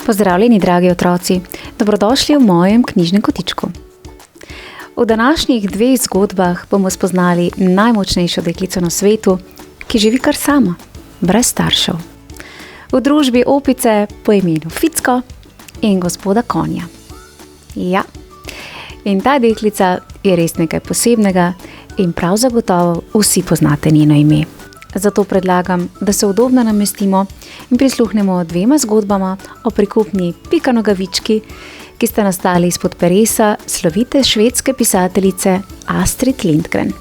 Pozdravljeni, dragi otroci, dobrodošli v mojem knjižnem kotičku. V današnjih 2 zgodbah bomo spoznali najmočnejšo deklico na svetu, ki živi kar sama, brez staršev. V družbi opice po imenu Ficko in gospoda Konja. Ja, in ta deklica je res nekaj posebnega in prav zagotovo vsi poznate njeno ime. Zato predlagam, da se udobno namestimo in prisluhnemo 2 zgodbama o prikupni Pika Nogavički, ki sta nastali izpod peresa slovite švedske pisateljice Astrid Lindgren.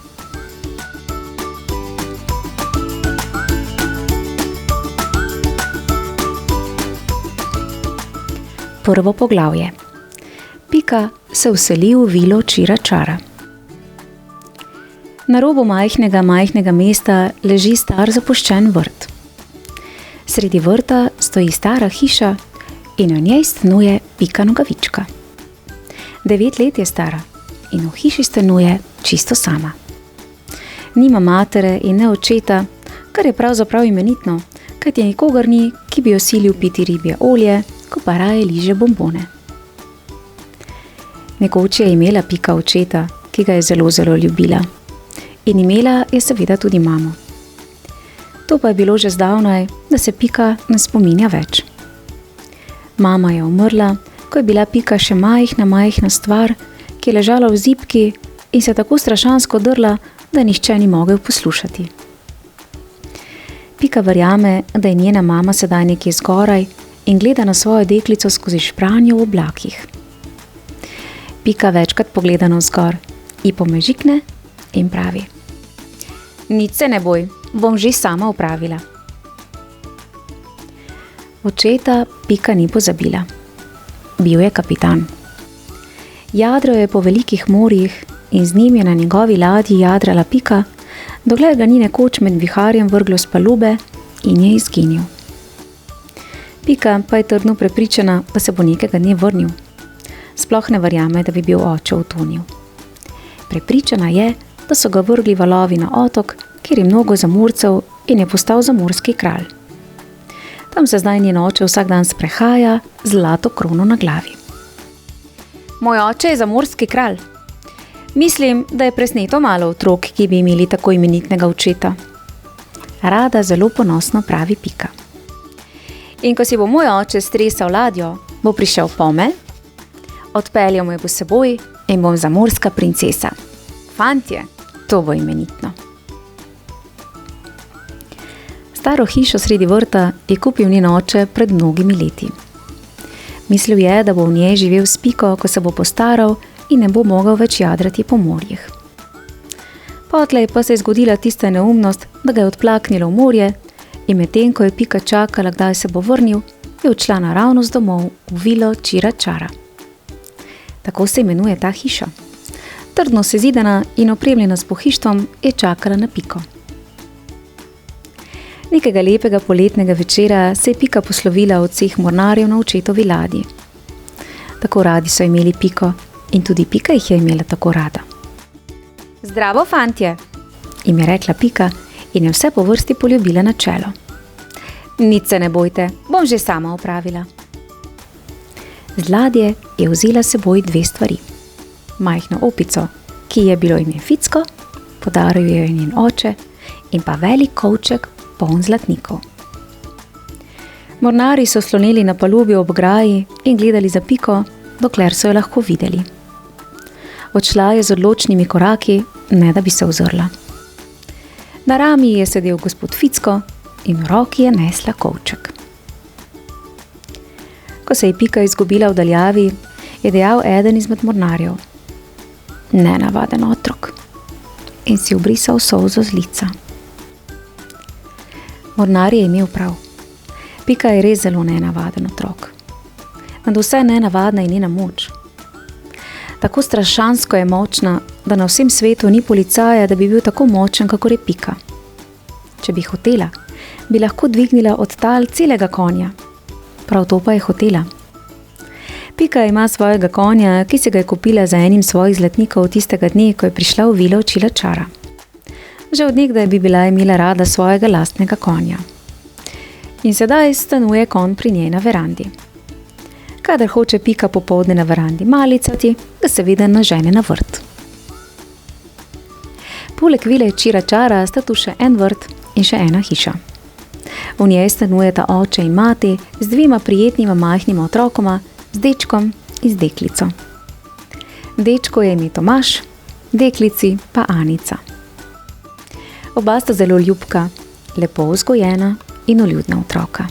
Prvo poglavje. Pika se vseli v vilo Čira Čara. Na robu majhnega mesta leži star zapuščen vrt. Sredi vrta stoji stara hiša in v njej stanuje Pika Nogavička. 9 let je stara in v hiši stanuje čisto sama. Nima matere in ne očeta, kar je pravzaprav imenitno, kajti nikogar ni, ki bi jo silil piti ribje olje, ko pa raje liže bombone. Nekoč je imela Pika očeta, ki ga je zelo ljubila. In imela je seveda tudi mamo. To pa je bilo že zdavnaj, da se Pika ne spominja več. Mama je umrla, ko je bila Pika še majhna stvar, ki je ležala v zibki in se tako strašansko drla, da nihče ni mogel poslušati. Pika verjame, da je njena mama sedaj nekje zgoraj in gleda na svojo deklico skozi špranjo v oblakih. Pika večkrat pogleda navzgor, ji pomežikne in pravi: "Nič se ne boj, bom že sama opravila." Očeta Pika ni pozabila. Bil je kapitan. Jadral je po velikih morjih in z njim je na njegovi ladji jadrala Pika, dokler ga ni nekoč med viharjem vrglo s palube in je izginil. Pika pa je trdno prepričana, da se bo nekega dne vrnil. Sploh ne verjame, da bi bil oče utonil. Prepričana je, da so ga vrgli valovi na otok, kjer je mnogo zamorcev in je postal zamorski kralj. Tam se zdaj njen oče vsak dan sprehaja z zlato krono na glavi. "Moj oče je zamorski kralj. Mislim, da je presneto malo otrok, ki bi imeli tako imenitnega očeta." Rada zelo ponosno pravi Pika. "In ko si bo moj oče stresal ladjo, bo prišel pome, odpeljal me bo s seboj in bom zamorska princesa. Fantje, to bo imenitno." Staro hišo sredi vrta je kupil njen oče pred mnogimi leti. Mislil je, da bo v njej živel s Piko, ko se bo postaral in ne bo mogel več jadrati po morjih. Potlej pa se je zgodila tista neumnost, da ga je odplaknilo v morje in medtem, ko je Pika čakala, kdaj se bo vrnil, je odšla naravnost domov v vilo Čira Čara. Tako se imenuje ta hiša. Trdno sezidana in opremljena s pohištvom je čakala na Piko. Nekega lepega poletnega večera se je Pika poslovila od vseh mornarjev na očetovi ladji. Tako radi so imeli Piko in tudi Pika jih je imela tako rada. "Zdravo, fantje," jim je rekla Pika in je vse po vrsti poljubila na čelo. "Nič se ne bojte, bom že sama opravila." Z ladje je vzela s seboj 2 stvari. Majhno opico, ki je bilo ime Ficko, podaril jo je njen oče, in pa velik kovček poln zlatnikov. Mornarji so sloneli na palubi ob ograji in gledali za Piko, dokler so jo lahko videli. Odšla je z odločnimi koraki, ne da bi se ozrla. Na rami je sedel gospod Ficko in v roki je nesla kovček. Ko se je Pika izgubila v daljavi, je dejal eden izmed mornarjev: "Nenavaden otrok," in si obrisal solzo z lica. Mornar je imel prav. Pika je res zelo nenavaden otrok. Nad vse nenavadna je njena moč. Tako strašansko je močna, da na vsem svetu ni policaja, da bi bil tako močen, kakor je Pika. Če bi hotela, bi lahko dvignila od tal celega konja. Prav to pa je hotela. Pika ima svojega konja, ki se ga je kupila za enim svojih zlatnikov tistega dne, ko je prišla v vilo učila čara. Že od nekdaj bi bila imela rada svojega lastnega konja. In sedaj stanuje konj pri njej na verandi. Kadar hoče Pika popoldne na verandi malicati, ga seveda nažene na vrt. Poleg vile Čira čara sta tu še en vrt in še ena hiša. V njej stanujeta oče in mati z dvema prijetnima majhnima otrokoma, z dečkom in z deklico. Dečko je ime Tomaž, deklici pa Anica. Oba sta zelo ljubka, lepo vzgojena in vljudna otroka.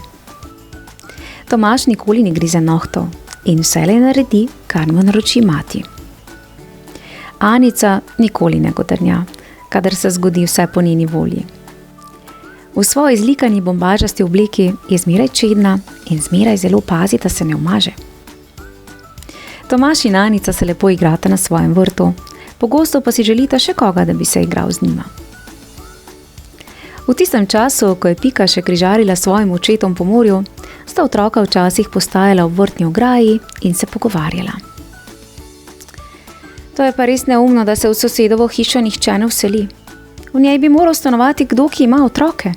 Tomaž nikoli ne grize nohtov in vselej naredi, kar mu naroči mati. Anica nikoli ne godrnja, kadar se zgodi vse po njeni volji. V svoji zlikani bombažasti obleki je zmeraj čedna in zmeraj zelo pazi, da se ne umaže. Tomaž in Anica se lepo igrata na svojem vrtu, pogosto pa si želita še koga, da bi se igral z njima. V tistem času, ko je Pika še križarila s svojim očetom po morju, sta otroka včasih postajala v vrtni ograji in se pogovarjala. To je pa res neumno, da se v sosedovo hišo nihče ne vseli. V njej bi moral stanovati kdo, ki ima otroke.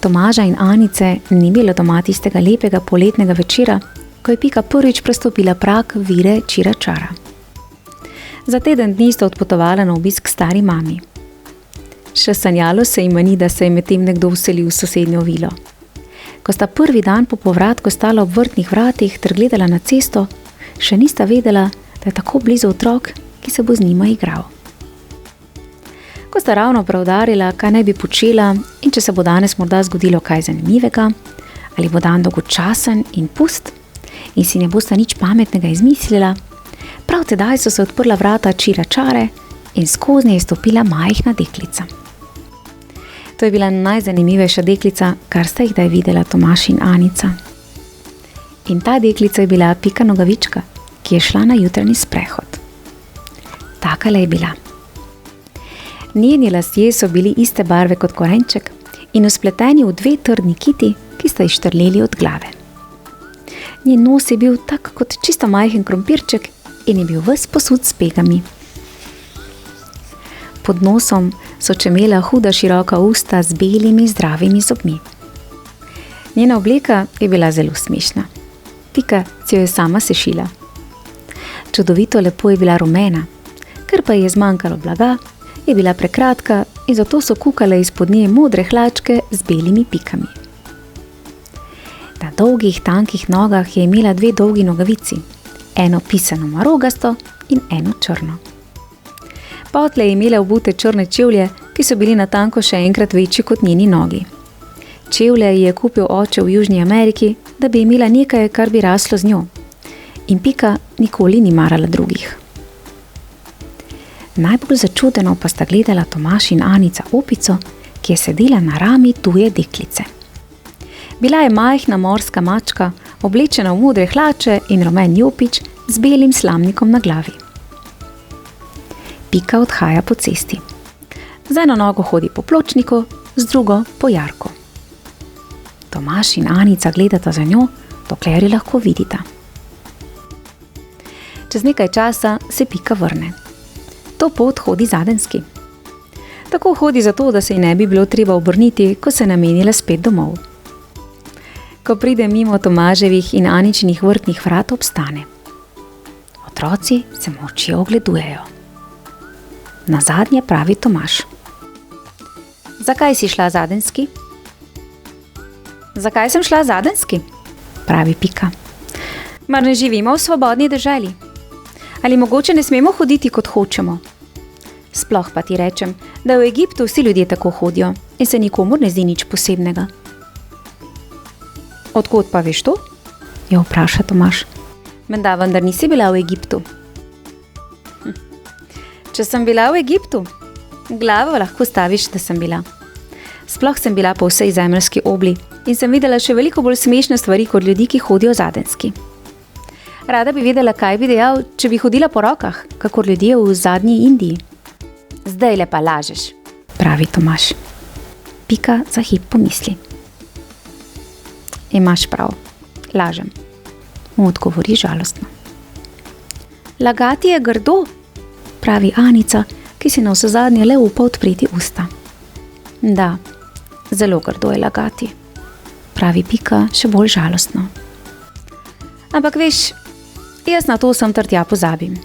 Tomaža in Anice ni bilo doma tistega lepega poletnega večera, ko je Pika prvič prestopila prag vile Čira čara. Za teden dni sta odpotovala na obisk stari mami. Še sanjalo se jima ni, da se je medtem nekdo vselil v sosednjo vilo. Ko sta prvi dan po povratku stala ob vrtnih vratih ter gledala na cesto, še nista vedela, da je tako blizu otrok, ki se bo z njima igral. Ko sta ravno preudarila, kaj naj bi počela in če se bo danes morda zgodilo kaj zanimivega, ali bo dan dolgočasen in pust in si ne bosta nič pametnega izmislila, prav tedaj so se odprla vrata Čira čare in skoznje je stopila majhna deklica. To je bila najzanimivejša deklica, kar sta jih kdaj videla Tomaž in Anica. In ta deklica je bila Pika Nogavička, ki je šla na jutranji sprehod. Takale je bila. Njeni lasje so bili iste barve kot korenček in vspleteni v dve trdni kiti, ki sta ji štrleli od glave. Njen nos je bil tak kot čisto majhen krompirček in je bil ves posut s pegami. Pod nosom so čemela huda široka usta z belimi zdravimi zobmi. Njena obleka je bila zelo smešna. Pika si jo je sama sešila. Čudovito lepo je bila rumena, ker pa je zmanjkalo blaga, je bila prekratka in zato so kukale izpod nje modre hlačke z belimi pikami. Na dolgih, tankih nogah je imela dve dolgi nogavici, eno pisano marogasto in eno črno. Potlej je imela obute črne čevlje, ki so bili natanko še enkrat večji kot njeni nogi. Čevlje ji je kupil oče v Južni Ameriki, da bi imela nekaj, kar bi raslo z njo. In Pika nikoli ni marala drugih. Najbolj začudeno pa sta gledala Tomaž in Anica opico, ki je sedela na rami tuje deklice. Bila je majhna morska mačka, oblečena v modre hlače in rumen jopič z belim slamnikom na glavi. Pika odhaja po cesti. Z eno nogo hodi po pločniku, z drugo po jarku. Tomaž in Anica gledata za njo, dokler jo lahko vidita. Čez nekaj časa se Pika vrne. To pot hodi zadenski. Tako hodi zato, da se ji ne bi bilo treba obrniti, ko se je namenila spet domov. Ko pride mimo Tomaževih in Aničinih vrtnih vrat, obstane. Otroci se molče ogledujejo. Nazadnje pravi Tomaž: "Zakaj si šla zadenski?" "Zakaj sem šla zadenski?" pravi Pika. "Mar ne živimo v svobodni deželi? Ali mogoče ne smemo hoditi, kot hočemo? Sploh pa ti rečem, da v Egiptu vsi ljudje tako hodijo in se nikomur ne zdi nič posebnega." "Od kod pa veš to?" jo vpraša Tomaž. "Menda vendar nisi bila v Egiptu?" "Če sem bila v Egiptu, glavo lahko staviš, da sem bila. Sploh sem bila po vsej zemeljski obli in sem videla še veliko bolj smešne stvari kot ljudi, ki hodijo zadenski. Rada bi vedela, kaj bi dejal, če bi hodila po rokah, kakor ljudje v zadnji Indiji." "Zdajle pa lažeš," pravi Tomaž. Pika za hip pomisli. Imaš prav, lažem, mu odgovori žalostno. Lagati je grdo, pravi Anica, ki si navsezadnje le upa odpreti usta. Da, zelo grdo je lagati, pravi Pika še bolj žalostno. Ampak veš, jaz na to sem trdja pozabim.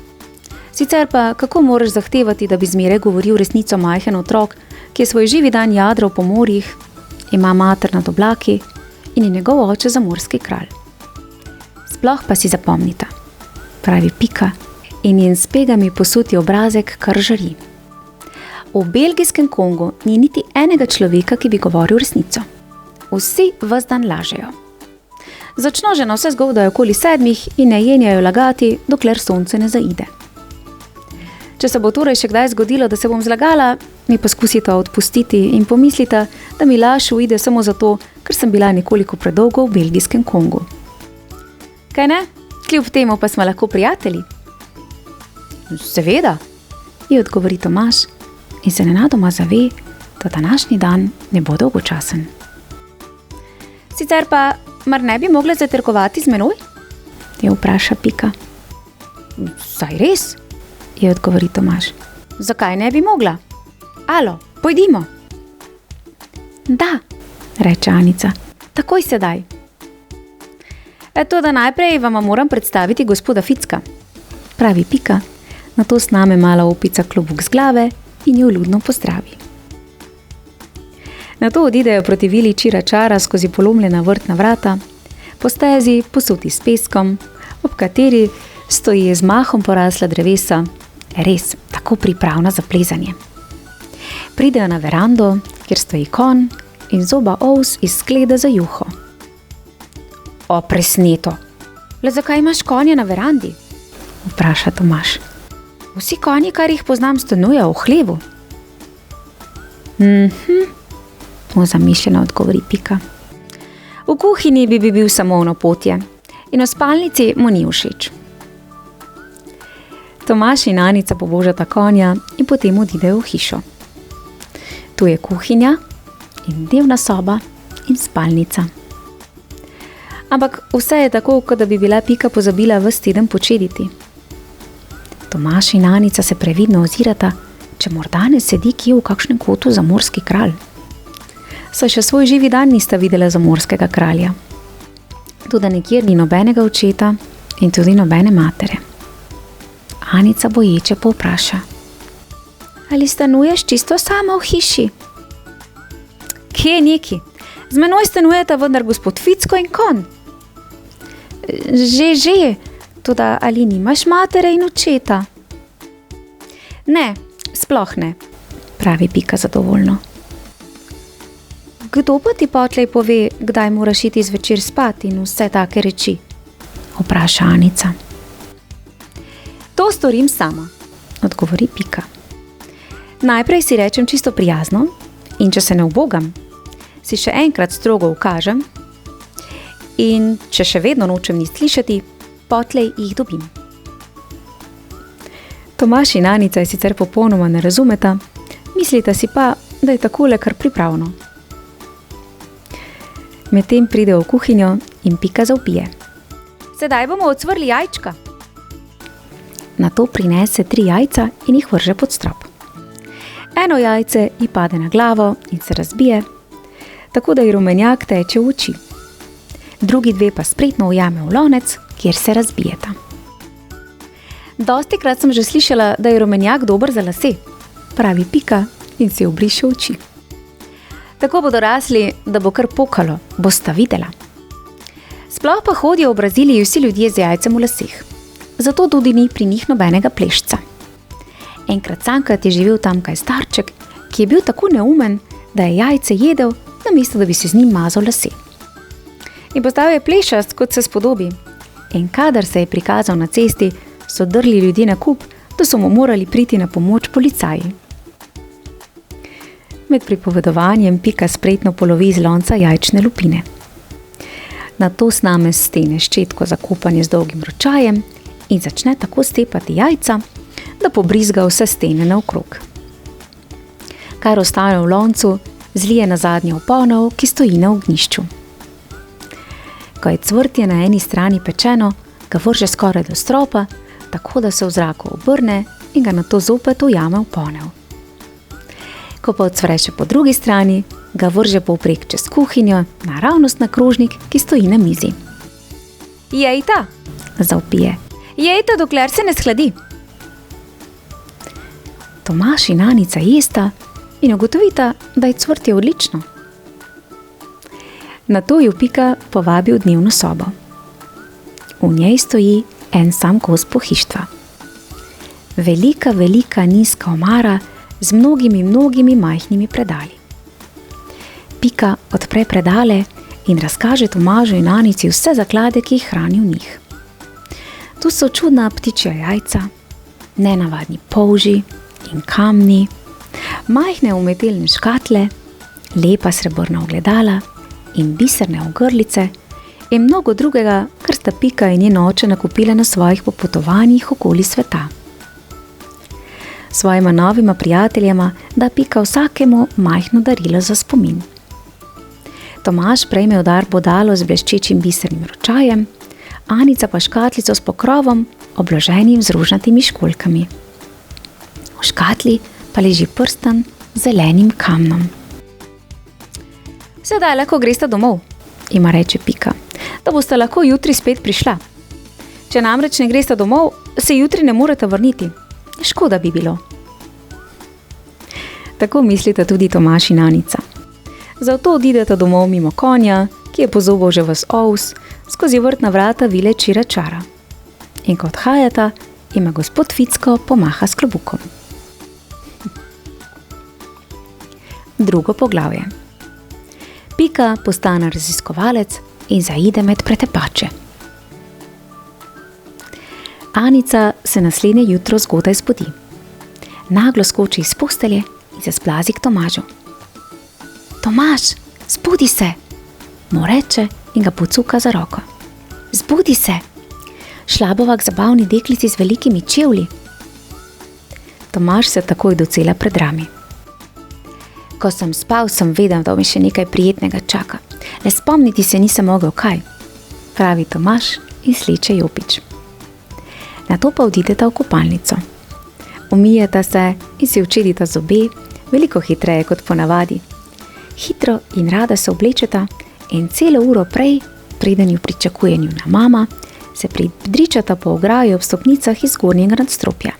Sicer pa, kako moraš zahtevati, da bi zmeraj govoril resnico majhen otrok, ki je svoj živi dan jadral po morjih, ima mater nad oblaki in je njegov oče zamorski kralj. Sploh pa si zapomnita, pravi Pika in njen s pegami posuti obrazek kar žari. V belgijskem Kongu ni niti enega človeka, ki bi govoril resnico. Vsi ves dan lažejo. Začno že na vse zgodaj okoli 7 in ne jenjajo lagati, dokler sonce ne zaide. Če se bo torej še kdaj zgodilo, da se bom zlagala, mi poskusita odpustiti in pomislita, da mi laž uide samo zato, ker sem bila nekoliko predolgo v belgijskem Kongu. Kaj ne? Kljub temu pa smo lahko prijatelji. Seveda, ji odgovori Tomaž in se nenadoma zave, da današnji dan ne bo dolgočasen. Sicer pa, mar ne bi mogla zajtrkovati z menoj? Je vpraša Pika. Saj res, je odgovori Tomaž. Zakaj ne bi mogla? Alo, pojdimo. Da, reče Anica, takoj sedaj. Eto, da najprej vam moram predstaviti gospoda Ficka, pravi Pika, nato sname mala opica klobuk z glave in jo ljudno pozdravi. Nato odidejo proti vili Čiračara skozi polomljena vrtna vrata, po stezi posuti s peskom, ob kateri stoji z mahom porasla drevesa, res tako pripravna za plezanje. Pridejo na verando, kjer stoji konj in zoba ovs iz sklede za juho. O, presneto! Le zakaj imaš konje na verandi? Vpraša Tomaž. Vsi konji, kar jih poznam, stanujejo v hlevu. Mu zamišljeno odgovori Pika. V kuhinji bi bil samo v napotje in v spalnici mu ni všeč. Tomaž in Anica pobožata konja in potem odidejo v hišo. Tu je kuhinja in dnevna soba in spalnica. Ampak vse je tako, kot da bi bila Pika pozabila ves teden počediti. Tomaž in Anica se previdno ozirata, če morda ne sedi kje v kakšnem kotu zamorski kralj. Saj še svoj živi dan nista videla zamorskega kralja. Toda nikjer ni nobenega očeta in tudi nobene matere. Anica boječe povpraša. Ali stanuješ čisto sama v hiši? Kje neki? Z menoj stanujeta vendar gospod Ficko in konj. Že, toda ali nimaš matere in očeta? Ne, sploh ne, pravi Pika zadovoljno. Kdo pa ti potlej pove, kdaj moraš iti zvečer spat in vse take reči? Vpraša Anica. To storim sama, odgovori Pika. Najprej si rečem čisto prijazno in če se ne ubogam, si še enkrat strogo ukažem in če še vedno nočem ni slišati, potlej jih dobim. Tomaž in Anica je sicer popolnoma ne razumeta, mislita si pa, da je takole kar pripravno. Medtem pride v kuhinjo in Pika zavpije. Sedaj bomo ocvrli jajčka. Nato prinese 3 jajca in jih vrže pod strop. Eno jajce ji pade na glavo in se razbije, tako da ji rumenjak teče v oči. Drugi 2 pa spretno ujame v lonec, kjer se razbijeta. Dostikrat sem že slišala, da je rumenjak dober za lase, pravi Pika in si obriše oči. Tako bodo rasli, da bo kar pokalo, bosta videla. Sploh pa hodijo v Braziliji vsi ljudje z jajcem v laseh, zato tudi ni pri njih nobenega plešca. Enkrat samkrat je živel tamkaj starček, ki je bil tako neumen, da je jajce jedel, namesto da bi se z njim mazal lase. In postal je plešast, kot se spodobi. In kadar se je prikazal na cesti, so drli ljudje na kup, da so mu morali priti na pomoč policaji. Med pripovedovanjem Pika spretno polovi iz lonca jajčne lupine. Nato sname s stene ščetko za kopanje z dolgim ročajem in začne tako stepati jajca, da pobrizga vse stene naokrog. Kar ostane v loncu, zlije na zadnjo v ponev, ki stoji na ognjišču. Ko je cvrtje na eni strani pečeno, ga vrže skoraj do stropa, tako da se v zraku obrne in ga nato zopet ujame v ponev. Ko pa odsvre še po drugi strani, ga vrže povprek čez kuhinjo, naravnost na krožnik, ki stoji na mizi. Jejta, zavpije. Jejta, dokler se ne shladi. Tomaž in Anica jesta in ugotovita, da je cvrtje odlično. Nato ju Pika povabi v dnevno sobo. V njej stoji en sam kos pohištva. Velika, velika, nizka omara z mnogimi majhnimi predali. Pika odpre predale in razkaže Tomažu in Anici vse zaklade, ki jih hrani v njih. Tu so čudna ptičja jajca, nenavadni polži in kamni, majhne umetelne škatle, lepa srebrna ogledala in biserne ogrlice in mnogo drugega, kar sta Pika in njen oče nakupila na svojih popotovanjih okoli sveta. Svojima novima prijateljema da Pika vsakemu majhno darilo za spomin. Tomaž prejme v dar bodalo z bleščečim bisernim ročajem, Anica pa škatlico s pokrovom, obloženim z rožnatimi školjkami. V škatli pa leži prstan z zelenim kamnom. Sedaj lahko gresta domov, ima reče Pika, da boste lahko jutri spet prišla. Če namreč ne gresta domov, se jutri ne morete vrniti. Škoda bi bilo. Tako mislita tudi Tomaž in Anica. Zato odideta domov mimo konja, ki je pozobal že ves ovs, skozi vrtna vrata vile Čira Čara. In ko odhajata, ima gospod Ficko pomaha s klobukom. Drugo poglavje. Pika postane raziskovalec in zaide med pretepače. Anica se naslednje jutro zgodaj zbudi. Naglo skoči iz postelje in se splazi k Tomažu. Tomaž, zbudi se, mu reče in ga pocuka za roko. Zbudi se, šla bova k zabavni deklici z velikimi čevlji. Tomaž se takoj docela pred rami. Ko sem spal, sem vedel, da mi še nekaj prijetnega čaka. Le spomniti se nisem mogel kaj, pravi Tomaž in sleče jopič. Nato pa odideta v kopalnico. Umijeta se in si učedita zobe, veliko hitreje kot ponavadi. Hitro in rada se oblečeta in celo uro prej, preden ju pričakuje njuna mama, se pridričata po ograji ob stopnicah iz zgornjega nadstropja.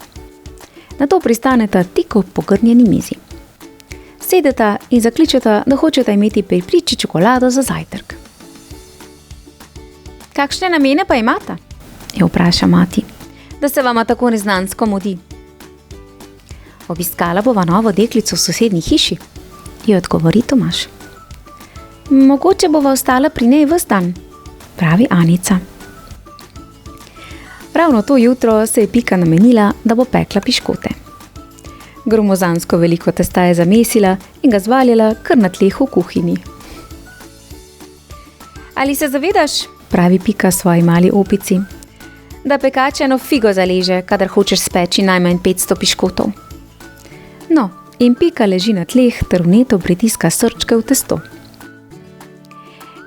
Nato pristaneta tik ob pogrnjeni mizi. Sedeta in zakličeta, da hočeta imeti pri priči čokolado za zajtrk. Kakšne namene pa imata? Je vpraša mati, da se vama tako neznansko mudi. Obiskala bova novo deklico v sosednji hiši, ji odgovori Tomaž. Mogoče bova ostala pri njej ves dan, pravi Anica. Ravno to jutro se je Pika namenila, da bo pekla piškote. Gromozansko veliko testa je zamesila in ga zvaljala kar na tleh v kuhinji. Ali se zavedaš, pravi Pika svoji mali opici, da pekač eno figo zaleže, kadar hočeš speči najmanj 500 piškotov? No, in Pika leži na tleh ter vneto pritiska srčke v testo.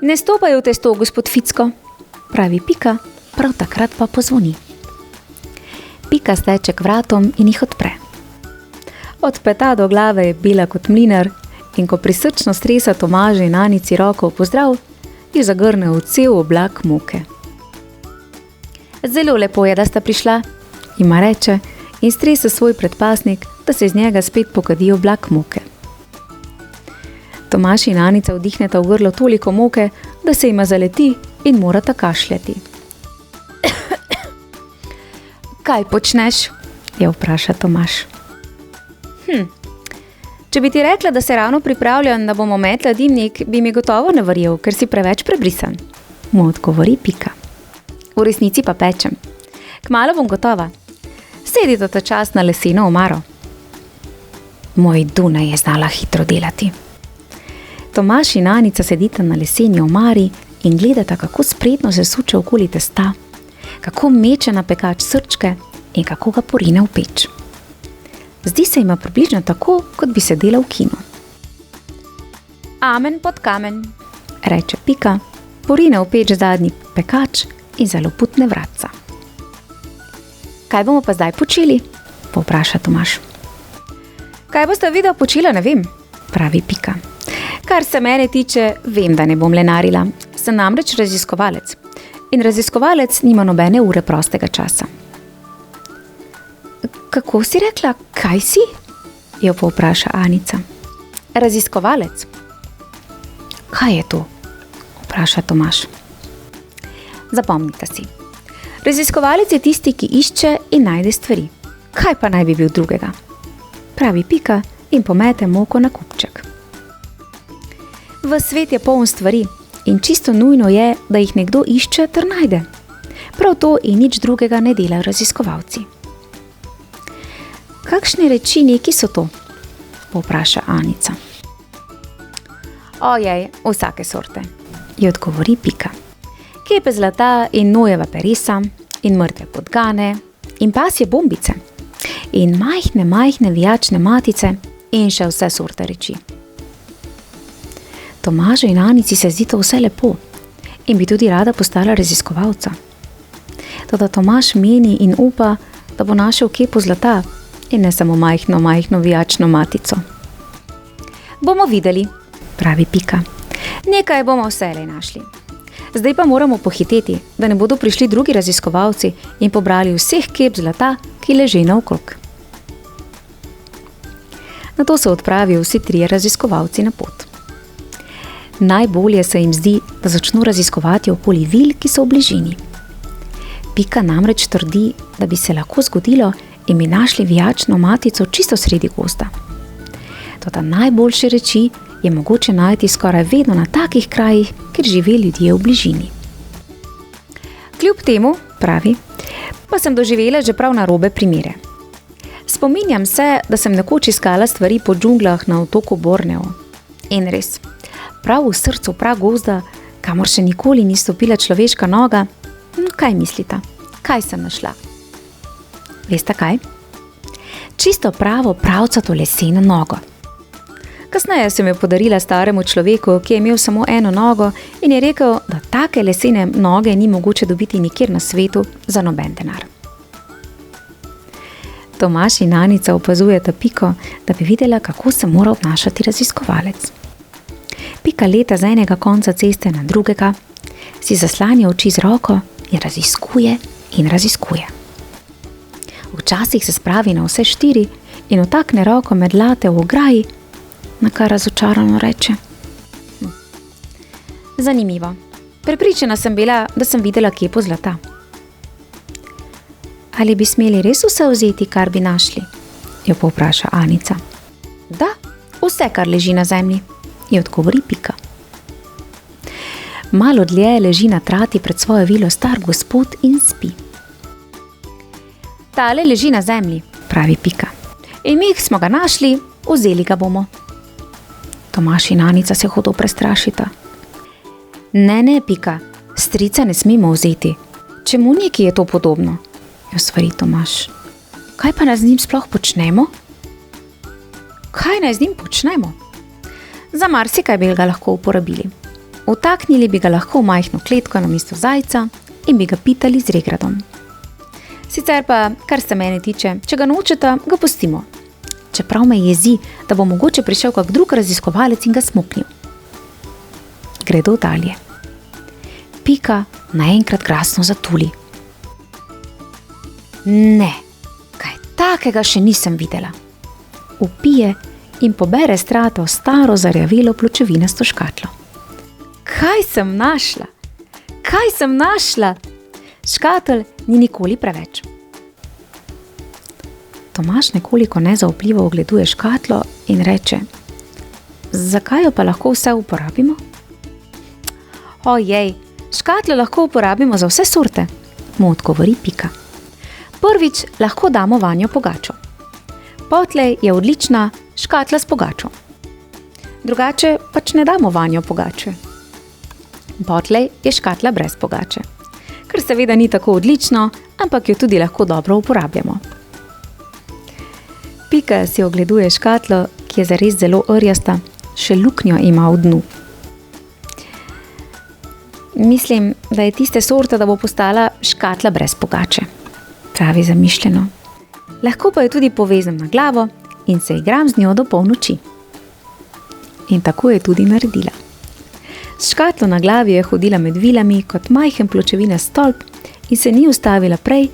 Ne stopaj v testo, gospod Ficko, pravi Pika, prav takrat pa pozvoni. Pika steče k vratom in jih odpre. Od peta do glave je bela kot mlinar in ko prisrčno stresa Tomažu in Anici roko v pozdrav, ji zagrne v cel oblak moke. Zelo lepo je, da sta prišla, jima reče in strese svoj predpasnik, da se iz njega spet pokadi oblak moke. Tomaž in Anica vdihneta v grlo toliko moke, da se jima zaleti in morata kašljati. Kaj počneš? Je vpraša Tomaž. Če bi ti rekla, da se ravno pripravljam, da bomo metla dimnik, bi mi gotovo ne verjel, ker si preveč prebrisan, mu odgovori Pika. V resnici pa pečem. Kmalu bom gotova. Sedi ta čas na leseno omaro. Moj Duna je znala hitro delati. Tomaž in Anica sedita na leseni omari in gledata, kako spretno se suče okoli testa, kako meče na pekač srčke in kako ga porine v peč. Zdi se jima približno tako, kot bi sedela v kinu. Amen pod kamen, reče Pika, porine v peč zadnji pekač in zelo putne vratca. Kaj bomo pa zdaj počeli? Povpraša Tomaž. Kaj boste vidva počela, ne vem, pravi Pika. Kar se mene tiče, vem, da ne bom lenarila. Sem namreč raziskovalec. In raziskovalec nima nobene ure prostega časa. Kako si rekla, kaj si? Jo povpraša Anica. Raziskovalec. Kaj je to? Vpraša Tomaž. Zapomnite si. Raziskovalec je tisti, ki išče in najde stvari. Kaj pa naj bi bil drugega? Pravi Pika in pomete moko na kupček. V svet je poln stvari in čisto nujno je, da jih nekdo išče ter najde. Prav to in nič drugega ne delajo raziskovalci. Kakšne reči neki so to? Povpraša Anica. Ojej, vsake sorte, ji odgovori Pika. Kepe zlata in nojeva peresa in mrtve podgane in pasje bombice in majhne vijačne matice in še vse sorte reči. Tomažu in Anici se zdi to vse lepo in bi tudi rada postala raziskovalca. Toda Tomaž meni in upa, da bo našel kepo zlata in ne samo majhno vijačno matico. Bomo videli, pravi Pika. Nekaj bomo vselej našli. Zdaj pa moramo pohiteti, da ne bodo prišli drugi raziskovalci in pobrali vseh kep zlata, ki leži naokrog. Nato se odpravijo vsi trije raziskovalci na pot. Najbolje se jim zdi, da začnu raziskovati okoli vil, ki so v bližini. Pika namreč trdi, da bi se lahko zgodilo in bi našli vijačno matico čisto sredi gozda. Toda najboljše reči je mogoče najti skoraj vedno na takih krajih, kjer žive ljudje v bližini. Kljub temu, pravi, pa sem doživela že prav narobe primere. Spominjam se, da sem nekoč iskala stvari po džunglah na otoku Borneo. In res, prav v srcu pragozda, kamor še nikoli ni stopila človeška noga, kaj mislita? Kaj sem našla? Veste kaj? Čisto pravo pravcato leseno nogo. Kasneje sem jo podarila staremu človeku, ki je imel samo eno nogo in je rekel, da take lesene noge ni mogoče dobiti nikjer na svetu za noben denar. Tomaž in Anica opazujeta Piko, da bi videla, kako se mora obnašati raziskovalec. Pika leta z enega konca ceste na drugega, si zaslanja oči z roko in raziskuje in raziskuje. Včasih se spravi na vse štiri in vtakne roko med late v ograji, na kar razočarano reče. Zanimivo. Prepričana sem bila, da sem videla kepo zlata. Ali bi smeli res vse vzeti, kar bi našli? Jo povpraša Anica. Da, vse, kar leži na zemlji, ji odgovori Pika. Malo dlje leži na trati pred svojo vilo star gospod in spi. Tale leži na zemlji, pravi Pika. In mi smo ga našli, vzeli ga bomo. Tomaž in Anica se hudo prestrašita. Ne, Pika, strica ne smemo vzeti. Čemu neki je to podobno? Jo svari Tomaž. Kaj pa naj z njim sploh počnemo? Kaj naj z njim počnemo? Za marsikaj bi ga lahko uporabili. Vtaknili bi ga lahko v majhno kletko namesto zajca in bi ga pitali z regradom. Sicer pa, kar se mene tiče, če ga nočeta, ga pustimo. Čeprav me jezi, da bo mogoče prišel kak drug raziskovalec in ga smuknil. Gredo dalje. Pika naenkrat glasno zatuli. Ne, kaj takega še nisem videla. Vpije in pobere s trato staro zarjavelo pločevinasto škatlo. Kaj sem našla? Kaj sem našla? Škatel ni nikoli preveč. Tomaž nekoliko nezaupljivo ogleduje škatlo in reče: Zakaj jo pa lahko vse uporabimo? Ojej, škatlo lahko uporabimo za vse sorte, mu odgovori Pika. Prvič lahko damo vanjo pogačo. Potlej je odlična škatla s pogačo. Drugače pač ne damo vanjo pogače. Potlej je škatla brez pogače, kar seveda ni tako odlično, ampak jo tudi lahko dobro uporabljamo. Pika si ogleduje škatlo, ki je zares zelo rjasta, še luknjo ima v dnu. Mislim, da je tiste sorte, da bo postala škatla brez pogače, pravi zamišljeno. Lahko pa jo tudi povezam na glavo in se igram z njo do polnoči. In tako je tudi naredila. S škatlo na glavi je hodila med vilami kot majhen pločevina stolp in se ni ustavila prej,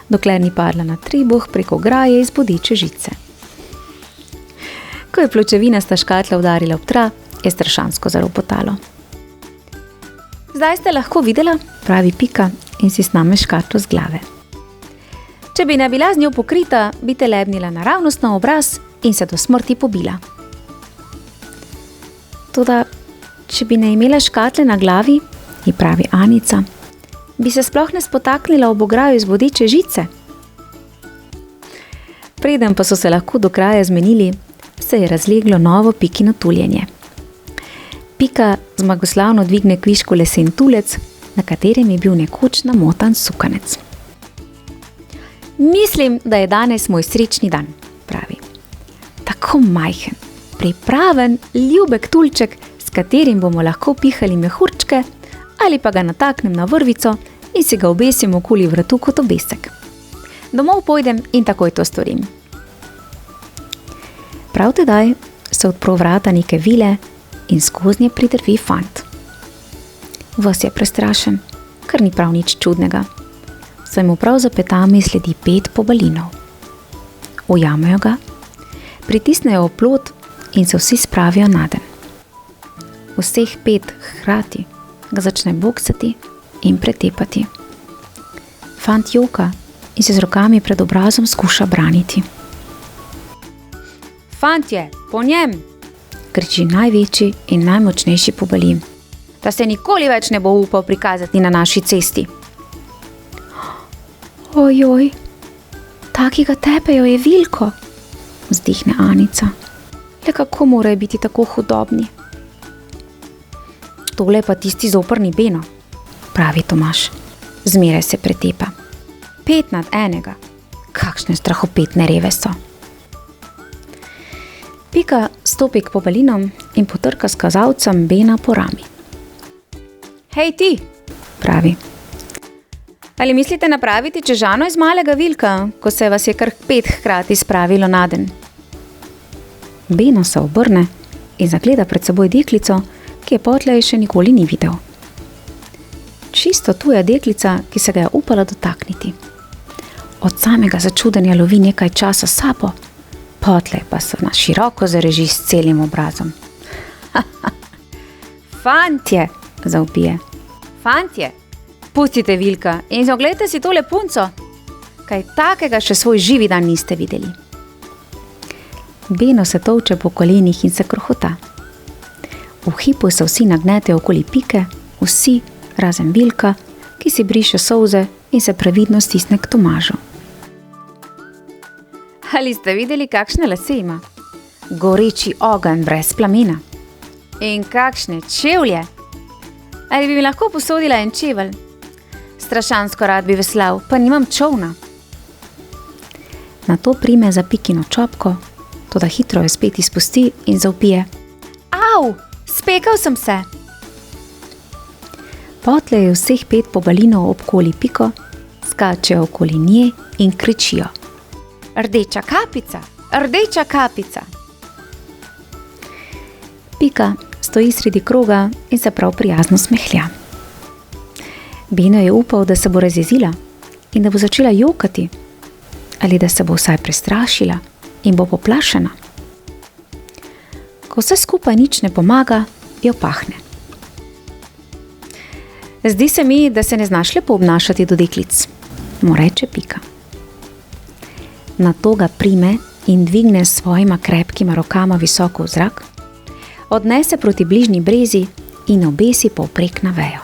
dokler ni padla na trebuh preko ograje iz bodeče žice. Ko je pločevinasta škatla udarila ob tla, je strašansko zaropotalo. Zdaj ste lahko videla, pravi Pika in si sname škatlo z glave. Če bi ne bila z njo pokrita, bi te lebnila naravnost na obraz in se do smrti pobila. Toda, če bi ne imela škatle na glavi, ji pravi Anica, bi se sploh ne spotaknila ob ograjo iz bodeče žice. Preden pa so se lahko do kraja zmenili, se je razleglo novo Pikino tuljenje. Pika zmagoslavno dvigne kvišku lesen tulec, na katerem je bil nekoč namotan sukanec. Mislim, da je danes moj srečni dan, pravi. Tako majhen, pripraven, ljubek tulček, s katerim bomo lahko pihali mehurčke ali pa ga nataknem na vrvico in si ga obesim okoli vratu kot obesek. Domov pojdem in takoj to storim. Prav tedaj se odpro vrata neke vile in skoznje pridrvi fant. Ves je prestrašen, kar ni prav nič čudnega. Saj mu prav za petami sledi 5 pobalinov. Ujamejo ga, pritisnejo v plot in se vsi spravijo naden. Vseh 5 hkrati ga začne boksati in pretepati. Fant joka in se z rokami pred obrazom skuša braniti. Fantje, po njem! Kriči največji in najmočnejši pobalin, da se nikoli več ne bo upal prikazati na naši cesti. Ojoj, taki ga tepejo je Vilko, vzdihne Anica. Le kako morajo biti tako hudobni? Tole pa tisti zoprni Beno, pravi Tomaž. Zmeraj se pretepa. 5 nad enega. Kakšne strahopetne reve so. Pika stopi k pobalinom in potrka s kazalcem Bena po rami. Hej ti, pravi. Ali mislite napraviti čežano iz malega Vilka, ko se vas je kar 5 hkrati spravilo naden? Beno se obrne in zagleda pred seboj deklico, ki je potlej še nikoli ni videl. Čisto tuja deklica, ki se ga je upala dotakniti. Od samega začudenja lovi nekaj časa sabo, potlej pa se na široko zareži s celim obrazom. Fantje, zavpije. Fantje, pustite Vilka in oglejte si tole punco. Kaj takega še svoj živi dan niste videli. Beno se tolče po kolenih in se krohota. V hipu se vsi nagnetejo okoli Pike, vsi, razen Vilka, ki si briše solze in se previdno stisne k Tomažu. Ali ste videli, kakšne lase ima? Goreči ogenj brez plamena. In kakšne čevlje? Ali bi mi lahko posodila en čevelj? Strašansko rad bi veslal, pa nimam čovna. Nato prime za Pikino čopko, toda hitro jo spet izpusti in zavpije. Au, spekal sem se! Potlej je vseh 5 pobalinov obkoli Piko, skačejo okoli nje in kričijo. Rdeča kapica, rdeča kapica! Pika stoji sredi kroga in se prav prijazno smehlja. Beno je upal, da se bo razjezila in da bo začela jokati, ali da se bo vsaj prestrašila in bo poplašena. Ko vse skupaj nič ne pomaga, jo pahne. Zdi se mi, da se ne znaš lepo obnašati do deklic, mu reče Pika. Nato ga prime in dvigne s svojima krepkima rokama visoko v zrak, odnese proti bližnji brezi in obesi povprek na vejo.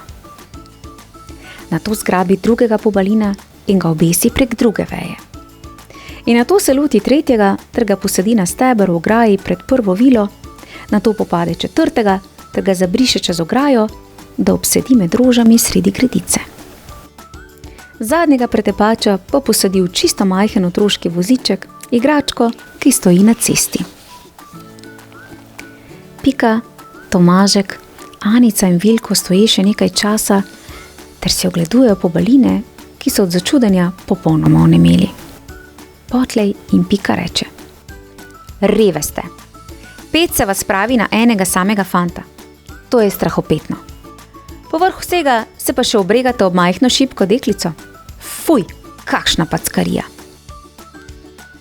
Nato zgrabi drugega pobalina in ga obesi prek druge veje. In nato se loti tretjega ter ga posadi na steber v ograji pred prvo vilo, nato popade četrtega ter ga zabriše čez ograjo, da obsedi med rožami sredi gredice. Zadnjega pretepača pa posadi v čisto majhen otroški voziček, igračko, ki stoji na cesti. Pika, Tomažek, Anica in Vilko stoji še nekaj časa ter se ogledujejo pobaline, ki so od začudenja popolnoma onemeli. Potlej jim Pika reče: Reve ste. 5 se vas pravi na enega samega fanta. To je strahopetno. Povrh vsega se pa še obregate ob majhno šibko deklico. Fuj, kakšna packarija.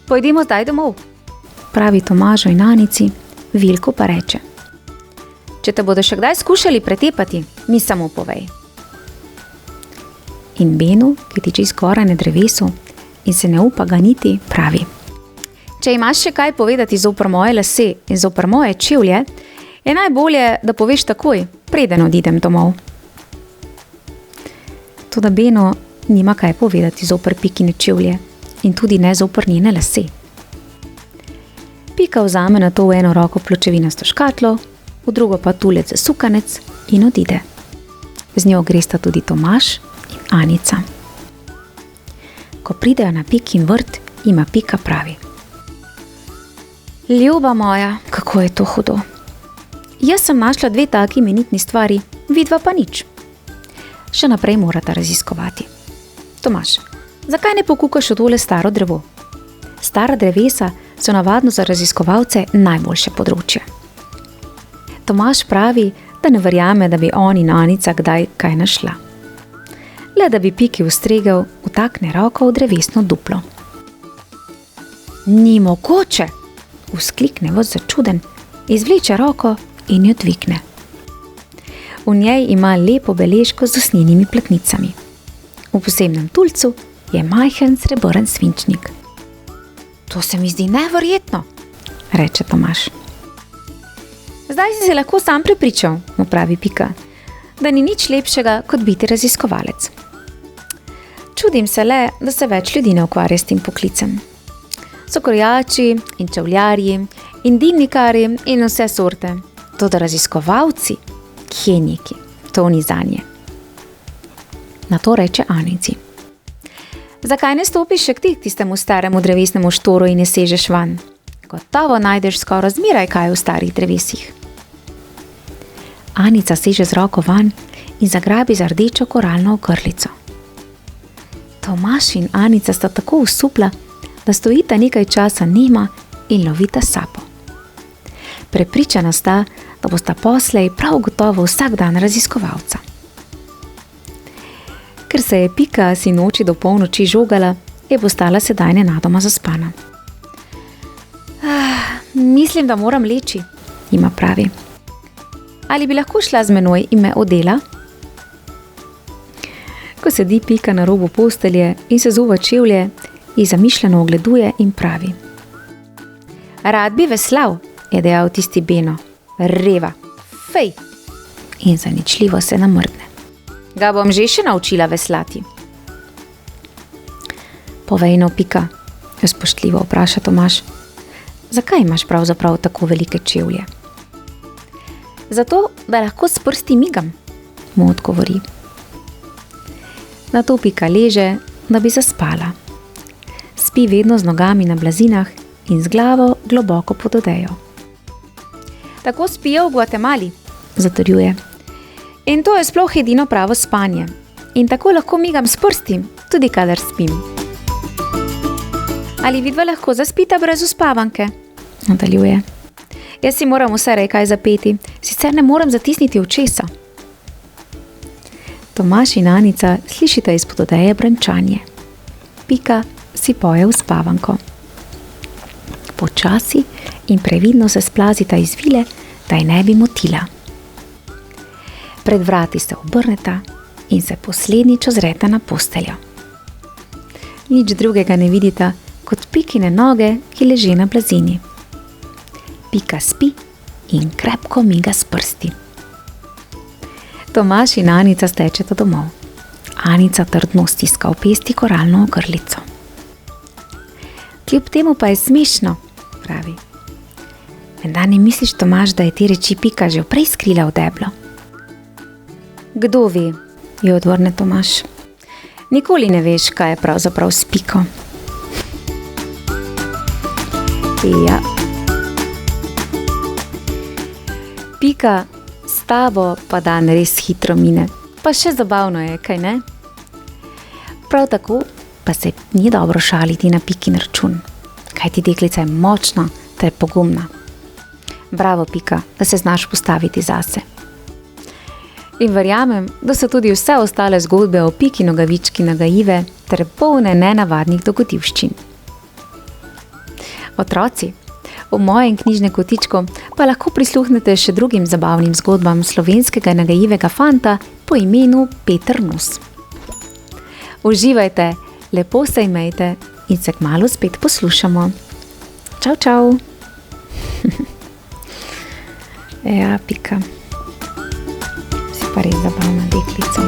Pojdimo zdaj domov, pravi Tomažu in Anici, Vilko pa reče: Če te bodo še kdaj skušali pretepati, mi samo povej. In Beno, ki tiči skoraj na drevesu in se ne upa ganiti, pravi: Če imaš še kaj povedati zopr moje lase in zopr moje čevlje, je najbolje, da poveš takoj, preden odidem domov. Toda Beno nima kaj povedati zopr Pikine čevlje in tudi ne zopr njene lase. Pika vzame na to v eno roko pločevinasto škatlo, v drugo pa tulec za sukanec in odide. Z njo gresta tudi Tomaž in Anica. Ko pridejo na Pikin vrt, ima Pika pravi: Ljuba moja, kako je to hudo. Jaz sem našla 2 taki imenitni stvari, vidva pa nič. Še naprej morata raziskovati. Tomaž, zakaj ne pokukaš v tole staro drevo? Stara drevesa so navadno za raziskovalce najboljše področje. Tomaž pravi, da ne verjame, da bi on in Anica kdaj kaj našla. Le da bi Piki ustregel, vtakne roko v drevesno duplo. Ni mogoče, vzklikne ves začuden, izvleče roko in jo dvigne. V njej ima lepo beležko z usnjenimi platnicami. V posebnem tulcu je majhen srebrn svinčnik. To se mi zdi neverjetno, reče Tomaž. Zdaj si se lahko sam prepričal, mu pravi Pika, da ni nič lepšega kot biti raziskovalec. Čudim se le, da se več ljudi ne ukvarja s tem poklicem. So korjači in čevljarji in dimnikarji in vse sorte. Toda raziskovalci, kje neki, to ni zanje. Na to reče Anici: Zakaj ne stopiš še k tistemu staremu drevesnemu štoru in ne sežeš van? Gotovo najdeš skoraj zmeraj kaj v starih drevesih. Anica seže z roko van in zagrabi za rdečo koralno ogrlico. Tomaž in Anica sta tako osupla, da stojita nekaj časa nema in lovita sapo. Prepričana sta, da bosta poslej prav gotovo vsak dan raziskovalca. Ker se je Pika sinoči do polnoči žogala, je postala sedaj nenadoma zaspana. Mislim, da moram leči, jima pravi. Ali bi lahko šla z menoj in me odela? Ko sedi Pika na robu postelje in se zuva čevlje, ji zamišljeno ogleduje in pravi: Rad bi veslal, je dejal tisti Beno. Reva, fej! In zaničljivo se namrdne. Ga bom že še naučila veslati. Povej no, Pika, jo spoštljivo vpraša Tomaž. Zakaj imaš pravzaprav tako velike čevlje? Zato, da lahko s prsti migam, mu odgovori. Nato Pika leže, da bi zaspala. Spi vedno z nogami na blazinah in z glavo globoko pod odejo. Tako spijo v Gvatemali, zatrjuje. In to je sploh edino pravo spanje. In tako lahko migam s prsti, tudi kadar spim. Ali vidva lahko zaspita brez uspavanke? Nadaljuje. Jaz si moram vse kaj zapeti, sicer ne morem zatisniti očesa. Tomaž in Anica slišita izpod odeje brenčanje. Pika si poje uspavanko. Počasi in previdno se splazita iz vile, da je ne bi motila. Pred vrati se obrneta in se poslednjič ozreta na posteljo. Nič drugega ne vidita kot Pikine noge, ki leži na blazini. Pika spi in krepko miga s prsti. Tomaž in Anica stečeta domov. Anica trdno stiska v pesti koralno ogrlico. Kljub temu pa je smešno, pravi. Menda ne misliš, Tomaž, da je te reči Pika že vprej skrila v deblo? Kdo ve, jo odvrne Tomaž. Nikoli ne veš, kaj je pravzaprav s Piko. Ja. Pika, s tabo pa dan res hitro mine. Pa še zabavno je, kaj ne? Prav tako pa se ni dobro šaliti na Pikin račun, kajti deklica je močna ter pogumna. Bravo, Pika, da se znaš postaviti zase. In verjamem, da so tudi vse ostale zgodbe o Piki Nogavički nagajive ter polne nenavadnih dogodivščin. Otroci, v mojem knjižnem kotičku pa lahko prisluhnete še drugim zabavnim zgodbam slovenskega nagajivega fanta po imenu Peter Nos. Uživajte, lepo se imejte in se kmalu spet poslušamo. Čau, čau. Ja, Pika. Si pa res zabavna deklica.